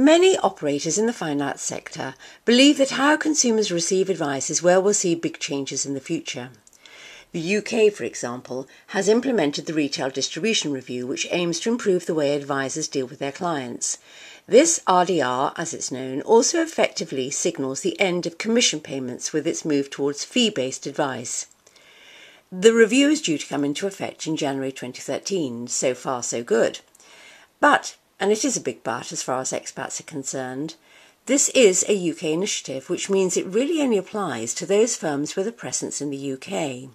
Many operators in the finance sector believe that how consumers receive advice is where we'll see big changes in the future. The UK, for example, has implemented the Retail Distribution Review, which aims to improve the way advisors deal with their clients. This RDR, as it's known, also effectively signals the end of commission payments with its move towards fee-based advice. The review is due to come into effect in January 2013, so far so good. But, and it is a big but as far as expats are concerned, this is a UK initiative, which means it really only applies to those firms with a presence in the UK.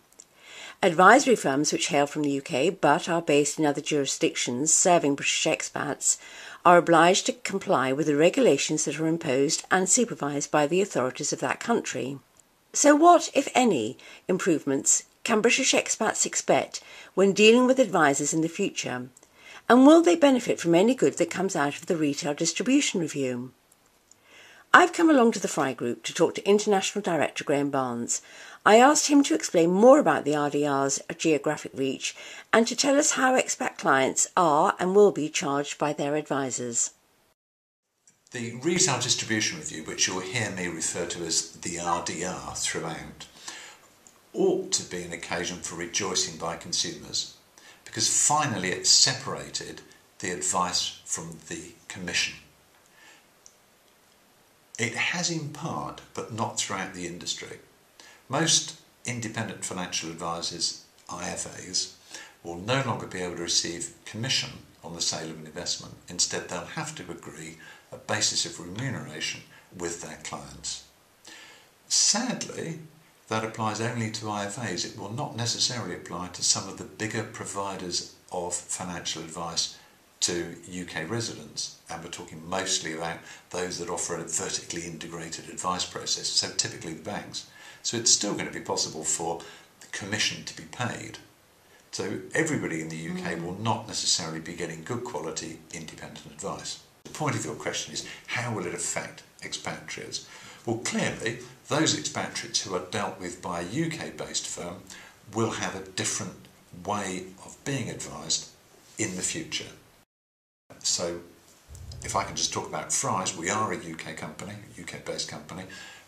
Advisory firms which hail from the UK but are based in other jurisdictions serving British expats are obliged to comply with the regulations that are imposed and supervised by the authorities of that country. So what, if any, improvements can British expats expect when dealing with advisors in the future? And will they benefit from any good that comes out of the Retail Distribution Review? I've come along to the Fry Group to talk to International Director Graham Barnes. I asked him to explain more about the RDR's geographic reach and to tell us how expat clients are and will be charged by their advisors. The Retail Distribution Review, which you'll hear me refer to as the RDR throughout, ought to be an occasion for rejoicing by consumers, because finally it's separated the advice from the commission. It has in part, but not throughout the industry. Most independent financial advisors, IFAs, will no longer be able to receive commission on the sale of an investment. Instead, they'll have to agree a basis of remuneration with their clients. Sadly, that applies only to IFAs. It will not necessarily apply to some of the bigger providers of financial advice to UK residents, and we're talking mostly about those that offer a vertically integrated advice process, so typically the banks. So it's still going to be possible for the commission to be paid. So everybody in the UK will not necessarily be getting good quality independent advice. The point of your question is, how will it affect expatriates? Well, clearly, those expatriates who are dealt with by a UK-based firm will have a different way of being advised in the future. So, if I can just talk about Fry's, we are a UK company, a UK-based company,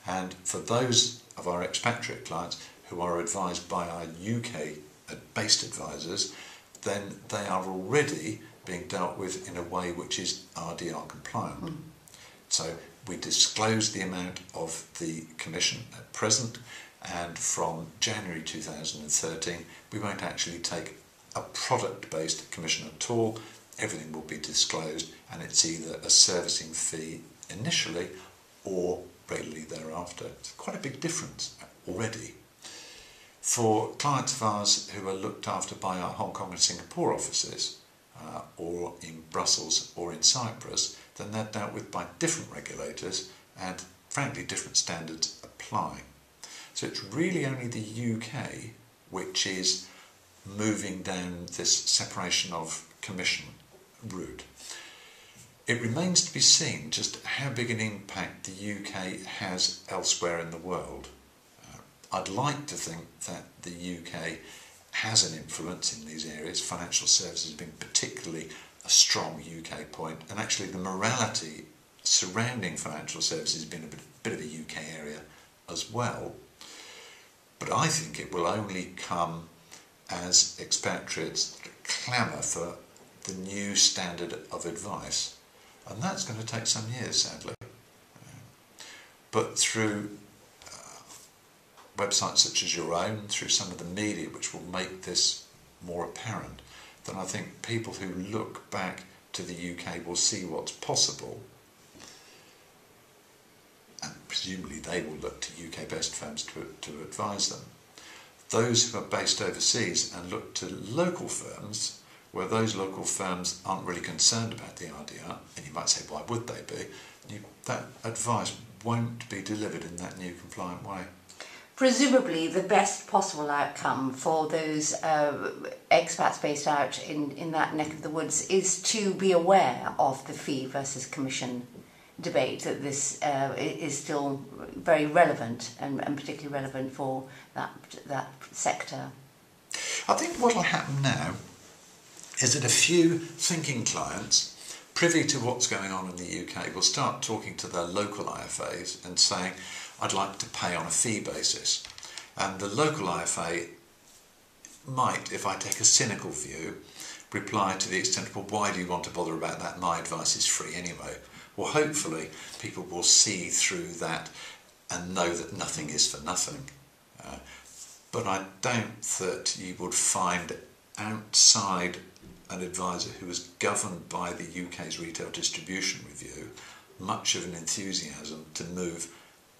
and for those of our expatriate clients who are advised by our UK-based advisors, then they are already being dealt with in a way which is RDR compliant. So we disclose the amount of the commission at present, and from January 2013 we won't actually take a product-based commission at all. Everything will be disclosed, and it's either a servicing fee initially or regularly thereafter. It's quite a big difference already. For clients of ours who are looked after by our Hong Kong and Singapore offices, or in Brussels or in Cyprus, then they're dealt with by different regulators, and frankly different standards apply. So it's really only the UK which is moving down this separation of commission route. It remains to be seen just how big an impact the UK has elsewhere in the world. I'd like to think that the UK has an influence in these areas. Financial services have been particularly a strong UK point, and actually the morality surrounding financial services has been a bit of a UK area as well. But I think it will only come as expatriates clamour for the new standard of advice, and that's going to take some years, sadly. But through websites such as your own, through some of the media which will make this more apparent, then I think people who look back to the UK will see what's possible, and presumably they will look to UK-based firms to advise them. Those who are based overseas and look to local firms, where those local firms aren't really concerned about the RDR, and you might say, why would they be? That advice won't be delivered in that new compliant way. Presumably the best possible outcome for those expats based out in that neck of the woods is to be aware of the fee versus commission debate, that this is still very relevant and particularly relevant for that sector. I think what will happen now is that a few thinking clients privy to what's going on in the UK, will start talking to their local IFAs and saying, I'd like to pay on a fee basis. And the local IFA might, if I take a cynical view, reply to the extent, well, why do you want to bother about that? My advice is free anyway. Well, hopefully people will see through that and know that nothing is for nothing. But I doubt that you would find outside an advisor who is governed by the UK's Retail Distribution Review much of an enthusiasm to move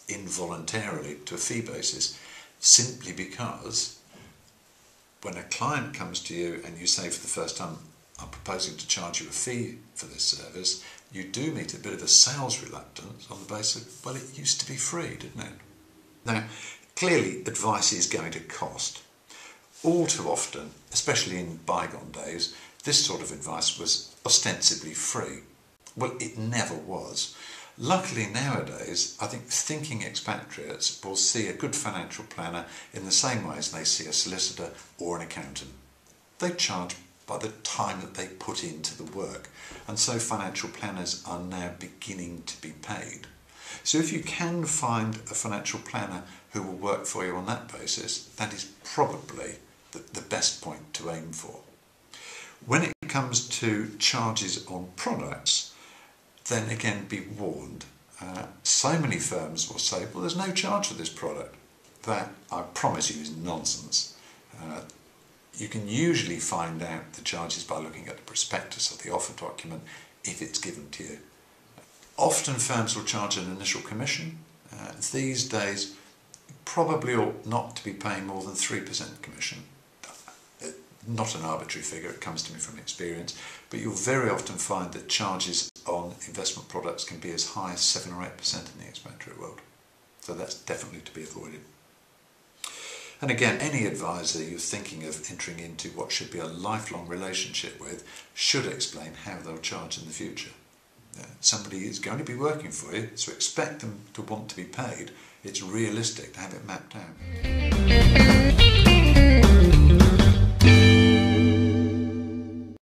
involuntarily to a fee basis, simply because when a client comes to you and you say for the first time, I'm proposing to charge you a fee for this service, you do meet a bit of a sales reluctance on the basis of, well, it used to be free, didn't it? Now, clearly advice is going to cost. All too often, especially in bygone days, this sort of advice was ostensibly free. Well, it never was. Luckily nowadays, I think thinking expatriates will see a good financial planner in the same way as they see a solicitor or an accountant. They charge by the time that they put into the work, and so financial planners are now beginning to be paid. So if you can find a financial planner who will work for you on that basis, that is probably the best point to aim for. When it comes to charges on products, then again be warned. So many firms will say, well, there's no charge for this product. That, I promise you, is nonsense. You can usually find out the charges by looking at the prospectus or the offer document if it's given to you. Often firms will charge an initial commission. These days, probably ought not to be paying more than 3% commission. Not an arbitrary figure, it comes to me from experience, but you'll very often find that charges on investment products can be as high as 7 or 8% in the expatriate world. So that's definitely to be avoided. And again, any advisor you're thinking of entering into what should be a lifelong relationship with should explain how they'll charge in the future. Somebody is going to be working for you, so expect them to want to be paid. It's realistic to have it mapped out.